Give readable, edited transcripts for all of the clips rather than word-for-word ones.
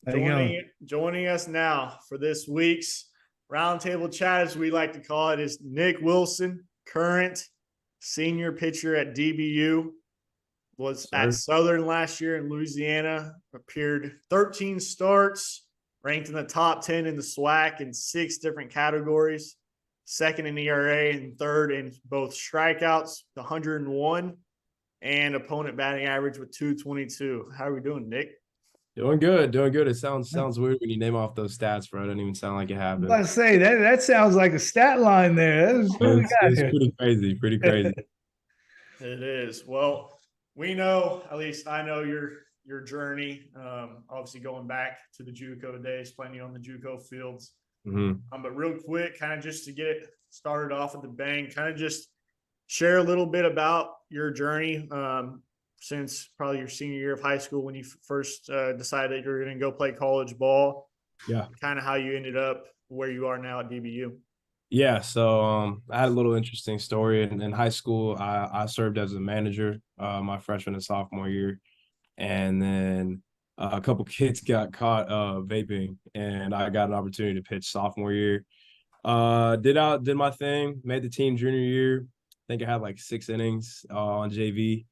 How you going? Joining us now for this week's roundtable chat, as we like to call it, is Nick Wilson, current senior pitcher at DBU. Was at Sir. Southern last year in Louisiana, appeared 13 starts, ranked in the top 10 in the SWAC in 6 different categories, second in ERA and third in both strikeouts, 101, and opponent batting average with 222. How are we doing, Nick? Doing good, doing good. It sounds weird when you name off those stats, bro. It doesn't even sound like it I'm happened. about to say that sounds like a stat line there. What we got It's here? pretty crazy, pretty crazy. It is. Well, we know, at least I know your journey. Obviously going back to the JUCO days, playing on the JUCO fields. But real quick, kind of just to get it started off with the bang, kind of just share a little bit about your journey since probably your senior year of high school when you first decided that you were going to go play college ball. Yeah. Kind of how you ended up where you are now at DBU. Yeah, so I had a little interesting story in high school. I served as a manager my freshman and sophomore year, and then a couple kids got caught vaping, and I got an opportunity to pitch sophomore year. Did my thing, made the team junior year. I think I had like 6 innings on JV,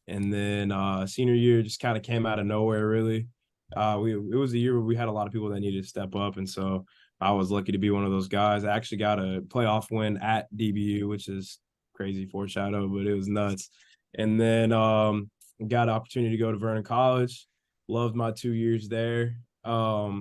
and then senior year just kind of came out of nowhere. Really, it was a year where we had a lot of people that needed to step up, and so I was lucky to be one of those guys. I actually got a playoff win at DBU, which is crazy foreshadow, but it was nuts. And then got an opportunity to go to Vernon College. Loved my 2 years there. But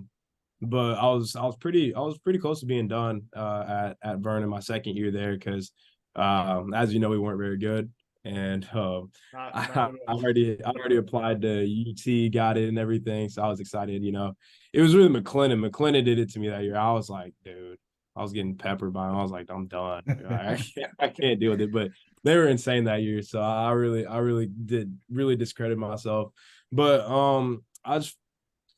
I was pretty close to being done at Vernon my second year there because as you know, we weren't very good. And I already applied to UT, got it and everything. So I was excited, It was really McLennan. McLennan did it to me that year. I was like, dude, I was getting peppered by him. I was like, I'm done. I can't deal with it. But they were insane that year. So I really did discredit myself. But I just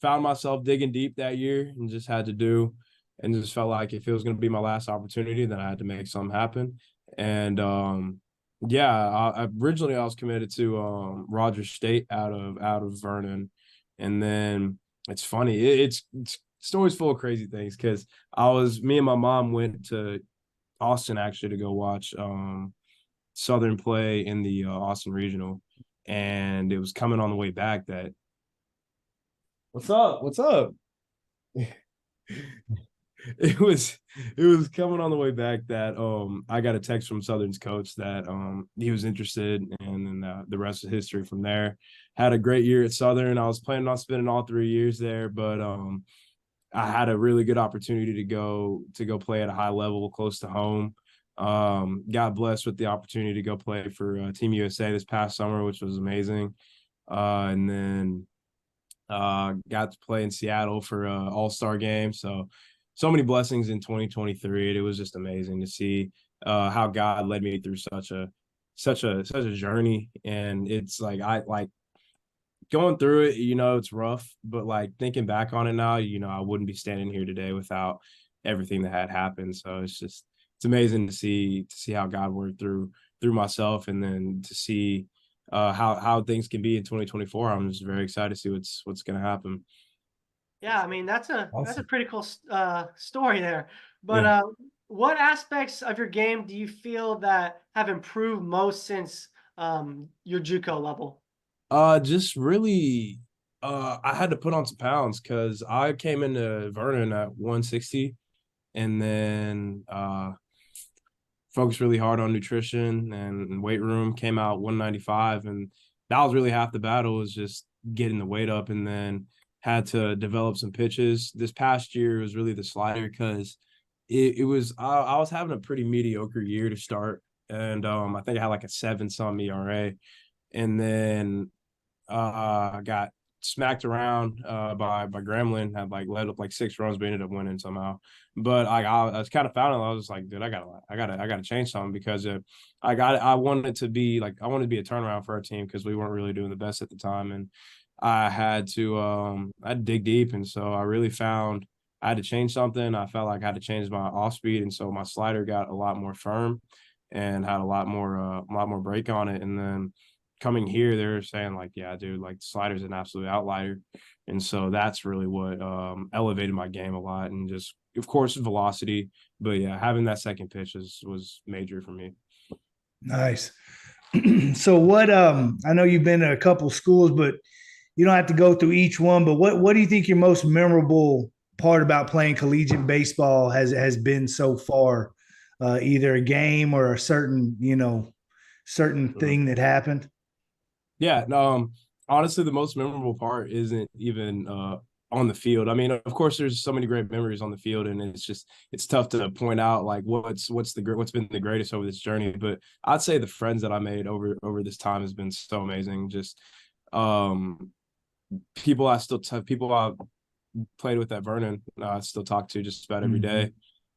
found myself digging deep that year and just had to do and just felt like if it was going to be my last opportunity, then I had to make something happen. And originally I was committed to Rogers State out of Vernon, and then it's funny. It's always full of crazy things because me and my mom went to Austin actually to go watch Southern play in the Austin Regional, and it was coming on the way back that. What's up? What's up? it was coming on the way back that I got a text from Southern's coach that he was interested, and then the rest of history from there. Had a great year at Southern. I was planning on spending all 3 years there, but I had a really good opportunity to go play at a high level close to home. Got blessed with the opportunity to go play for Team USA this past summer, which was amazing. And then got to play in Seattle for an all-star game. So many blessings in 2023. It was just amazing to see how God led me through such a journey. And it's like I like going through it, it's rough, but like thinking back on it now, I wouldn't be standing here today without everything that had happened. So it's amazing to see how God worked through myself, and then to see how things can be in 2024. I'm just very excited to see what's going to happen. Yeah, I mean that's a pretty cool story there. But Yeah. What aspects of your game do you feel that have improved most since your JUCO level? Just really, I had to put on some pounds because I came into Vernon at 160, and then focused really hard on nutrition and weight room. Came out 195, and that was really half the battle, was just getting the weight up, and then had to develop some pitches. This past year was really the slider because it was I was having a pretty mediocre year to start, and I think I had like a 7-some ERA, and then I got smacked around by Gremlin, had like led up like 6 runs, but ended up winning somehow. But I was kind of found it. I was like, dude, I gotta change something because I wanted to be a turnaround for our team because we weren't really doing the best at the time, and I had to dig deep, and so I really found I had to change something. I felt like I had to change my off speed, and so my slider got a lot more firm and had a lot more break on it, and then coming here, they're saying like, yeah, dude, like slider's an absolute outlier. And so that's really what elevated my game a lot. And just, of course, velocity. But yeah, having that second pitch was major for me. Nice. So what I know you've been to a couple schools, but you don't have to go through each one, but what do you think your most memorable part about playing collegiate baseball has been so far? Either a game or a certain, certain thing that happened? Yeah, honestly, the most memorable part isn't even on the field. I mean, of course, there's so many great memories on the field, and it's tough to point out like what's been the greatest over this journey. But I'd say the friends that I made over this time has been so amazing. Just um, people I played with at Vernon, I still talk to just about every day.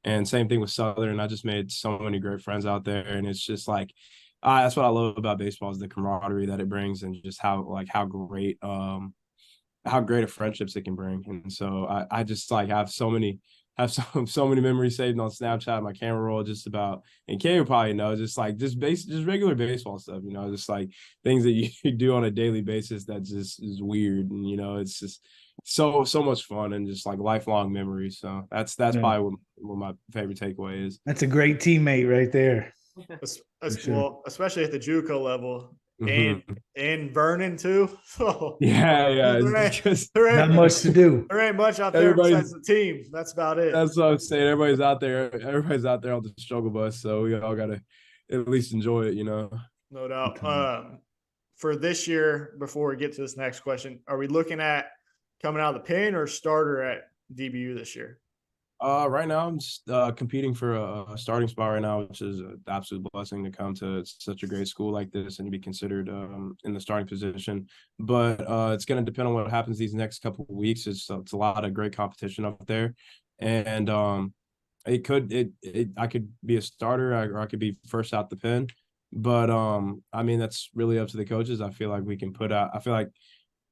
And same thing with Southern. I just made so many great friends out there, and it's just like that's what I love about baseball is the camaraderie that it brings, and just how great of friendships it can bring. And so I just like have so many memories saved on Snapchat, my camera roll, just about, and Kay would probably know, just regular baseball stuff, just like things that you do on a daily basis that just is weird, and it's just so much fun and just like lifelong memories. So that's probably what my favorite takeaway is. That's a great teammate right there. Well, especially at the JUCO level, and Mhm. in Vernon too. So Yeah, Not much to do. there ain't much out there besides the team. That's about it. That's what I'm saying. Everybody's out there on the struggle bus, so we all gotta at least enjoy it, No doubt. For this year, before we get to this next question, are we looking at coming out of the pen or starter at DBU this year? Right now I'm just competing for a starting spot right now, which is an absolute blessing to come to such a great school like this and to be considered in the starting position. But it's going to depend on what happens these next couple of weeks. It's a lot of great competition up there, and I could be a starter or I could be first out the pen. But I mean that's really up to the coaches. I feel like I feel like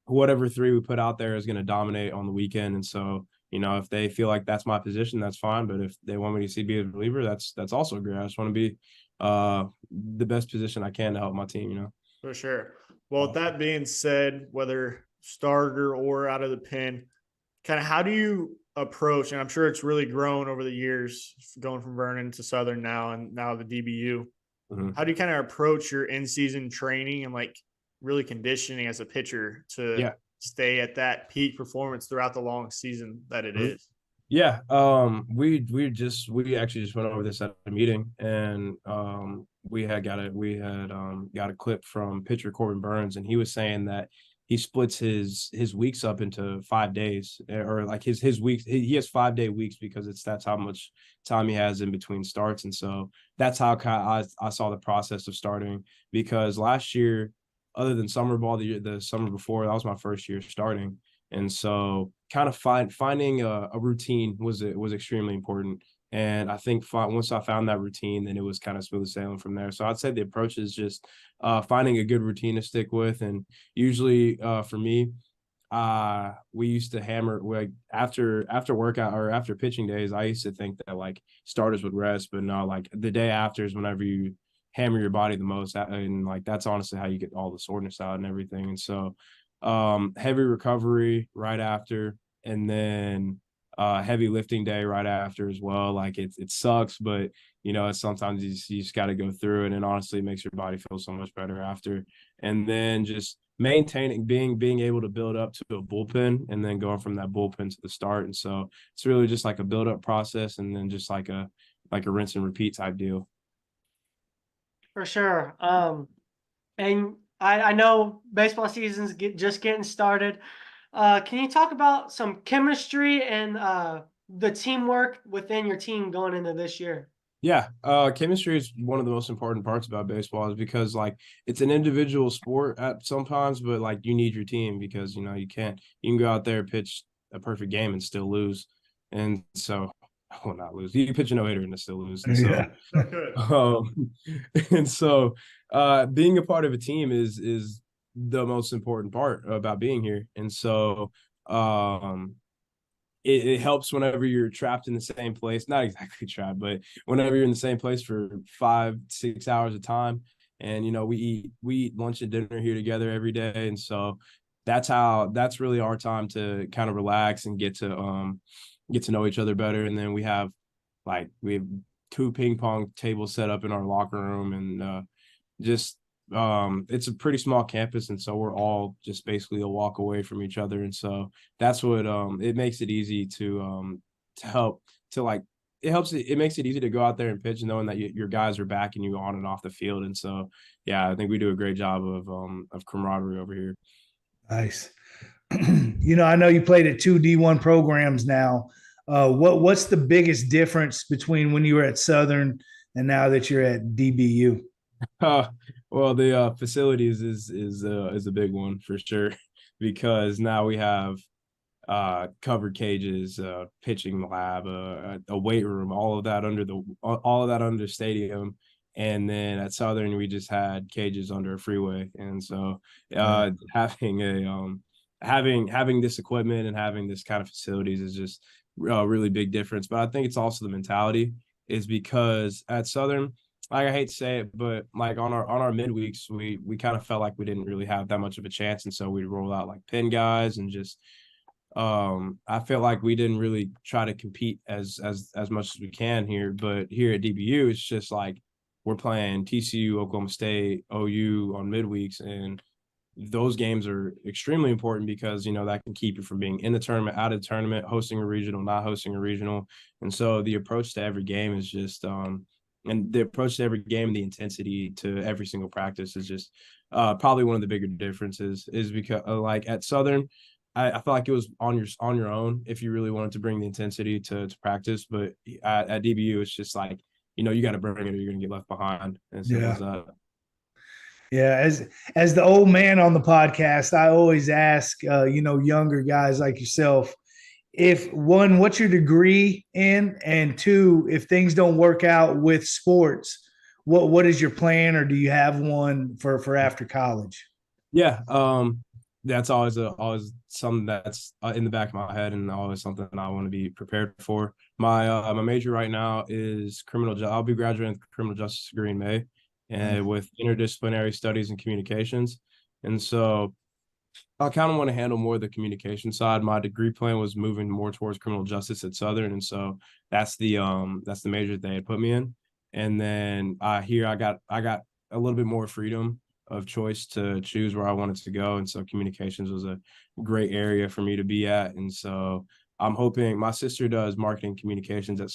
whatever three we put out there is going to dominate on the weekend, and so. If they feel like that's my position, that's fine. But if they want me to be a reliever, that's also great. I just want to be the best position I can to help my team, For sure. Well, with that being said, whether starter or out of the pen, kind of how do you approach, and I'm sure it's really grown over the years going from Vernon to Southern now and now the DBU. Mm-hmm. How do you kind of approach your in-season training and like really conditioning as a pitcher to stay at that peak performance throughout the long season that it is? Yeah. We actually just went over this at a meeting, and we had got a clip from pitcher Corbin Burns, and he was saying that he splits his weeks up into 5 days, or like his weeks. He has 5-day weeks because that's how much time he has in between starts. And so that's how I saw the process of starting, because last year, other than summer ball, the summer before, that was my first year starting. And so kind of finding a routine was extremely important. And I think once I found that routine, then it was kind of smooth sailing from there. So I'd say the approach is just finding a good routine to stick with. And usually for me, we used to hammer like after workout or after pitching days, I used to think that like starters would rest, but no, like the day after is whenever you hammer your body the most, and like that's honestly how you get all the soreness out and everything. And so heavy recovery right after, and then heavy lifting day right after as well. Like it sucks, but sometimes you just got to go through it, and honestly it makes your body feel so much better after. And then just maintaining being able to build up to a bullpen, and then going from that bullpen to the start. And so it's really just like a build up process, and then just like a rinse and repeat type deal. For sure. And I know baseball season's just getting started. Can you talk about some chemistry and the teamwork within your team going into this year? Yeah, chemistry is one of the most important parts about baseball, is because like it's an individual sport at sometimes, but like you need your team, because you can go out there, pitch a perfect game and still lose. And so well, not lose. You can pitch a no-hitter and still lose. And so, and so, being a part of a team is the most important part about being here. And so, it helps whenever you're trapped in the same place. Not exactly trapped, but whenever you're in the same place for 5-6 hours a time, and we eat lunch and dinner here together every day, and so that's really our time to kind of relax and get to know each other better. And then we have two ping pong tables set up in our locker room, and just it's a pretty small campus, and so we're all just basically a walk away from each other, and so that's what it makes it easy to help to like it makes it easy to go out there and pitch, knowing that your guys are backing you on and off the field. And so yeah, I think we do a great job of camaraderie over here. Nice. I know you played at two D1 programs now. What's the biggest difference between when you were at Southern and now that you're at DBU? Well, the facilities is a big one for sure, because now we have covered cages, pitching lab, a weight room, all of that under the stadium. And then at Southern, we just had cages under a freeway. And so having this equipment and having this kind of facilities is just a really big difference. But I think it's also the mentality, is because at Southern, like, I hate to say it, but like on our midweeks, we kind of felt like we didn't really have that much of a chance. And so we'd roll out like pin guys and just I feel like we didn't really try to compete as much as we can here. But here at DBU, it's just like we're playing TCU, Oklahoma State, OU on midweeks, and those games are extremely important because that can keep you from being in the tournament, out of the tournament, hosting a regional, not hosting a regional. And so the approach to every game is just and the approach to every game, the intensity to every single practice is just probably one of the bigger differences, is because like at Southern, I felt like it was on your own if you really wanted to bring the intensity to practice. But at DBU, it's just like, you got to bring it or you're going to get left behind. And so Yeah, as the old man on the podcast, I always ask younger guys like yourself, if one, what's your degree in, and two, if things don't work out with sports, what is your plan, or do you have one for after college? Yeah, that's always something that's in the back of my head, and always something I want to be prepared for. My major right now is I'll be graduating with criminal justice degree in May, and with interdisciplinary studies and communications. And so I kind of want to handle more of the communication side. My degree plan was moving more towards criminal justice at Southern, and so that's the major they had put me in. And then here I got a little bit more freedom of choice to choose where I wanted to go, and so communications was a great area for me to be at. And so I'm hoping, my sister does marketing communications at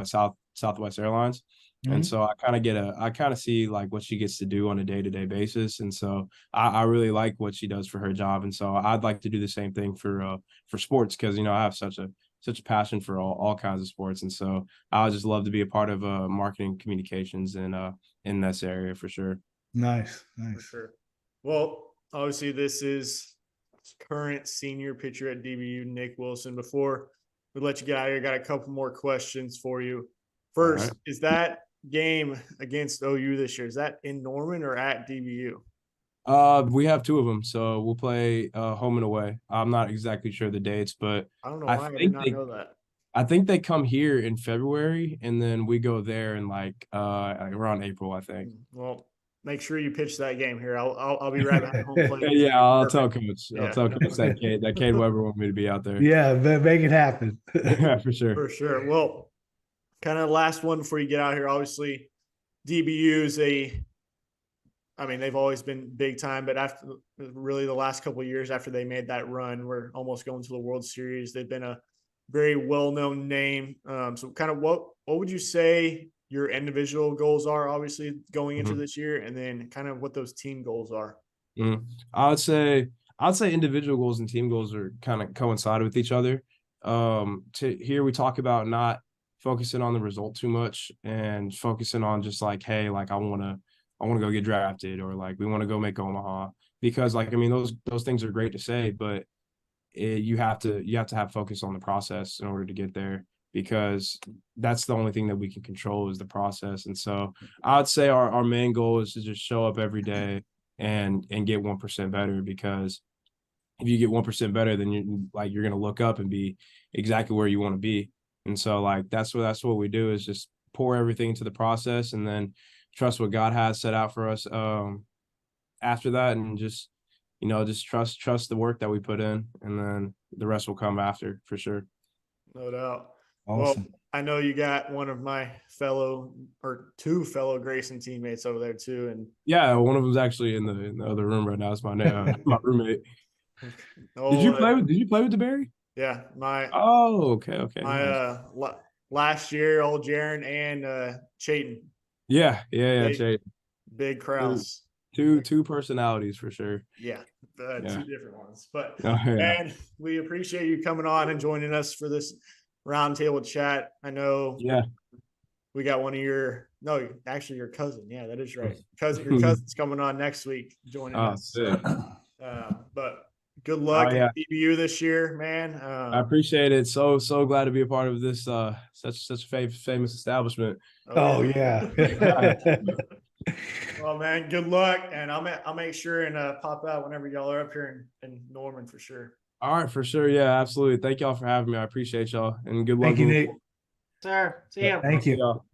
Southwest Airlines. Mm-hmm. And so I kind of see like what she gets to do on a day-to-day basis. And so I really like what she does for her job. And so I'd like to do the same thing for sports, because, I have such a passion for all kinds of sports. And so I would just love to be a part of marketing communications in this area for sure. Nice. For sure. Well, obviously this is current senior pitcher at DBU, Nick Wilson. Before we let you get out of here, got a couple more questions for you. First, right. Is that game against OU this year, is that in Norman or at DBU? We have two of them, so we'll play home and away. I'm not exactly sure the dates, but I don't know why I did not know that. I think they come here in February, and then we go there in like around April, I think. Well, make sure you pitch that game here. I'll be right behind home plate. Yeah, I'll tell Coach. I'll tell Coach that Cade Weber want me to be out there. Yeah, make it happen. Yeah, for sure. For sure. Well, kind of last one before you get out here. Obviously, DBU is they've always been big time, but after really the last couple of years after they made that run, we're almost going to the World Series. They've been a very well-known name. So kind of what would you say your individual goals are, obviously, going into this year, and then kind of what those team goals are? I'd say individual goals and team goals are kind of coincide with each other. Here we talk about not focusing on the result too much and focusing on just like, hey, like I want to go get drafted, or like we want to go make Omaha, because like, those things are great to say, but you have to have focus on the process in order to get there, because that's the only thing that we can control is the process. And so I'd say our main goal is to just show up every day and get 1% better, because if you get 1% better, then you're going to look up and be exactly where you want to be. And so like, that's what we do, is just pour everything into the process. And then trust what God has set out for us after that, and just just trust the work that we put in, and then the rest will come after for sure. No doubt. Awesome. Well, I know you got one of my two fellow Grayson teammates over there too, and Yeah, one of them's actually in the other room right now. It's my my roommate. oh, Did you play with DeBerry? Yeah, Oh, okay. my Nice. last year, old Jaron and Chayton, Yeah, Big- Jay. big crowds. Two personalities for sure. Yeah, Yeah. two different ones. But Oh, yeah. man, we appreciate you coming on and joining us for this roundtable chat. I know Yeah. we got your cousin. Yeah, that is right. Your cousin's coming on next week joining Oh, us. sick. But good luck yeah. at DBU this year, man. I appreciate it. So glad to be a part of this such famous establishment. Oh yeah. Well, man, good luck, and I'll make sure and pop out whenever y'all are up here in Norman for sure. All right, for sure. Yeah, absolutely. Thank y'all for having me. I appreciate y'all, and good luck. Thank you, Nick. Sir, see ya. Thank you. Y'all.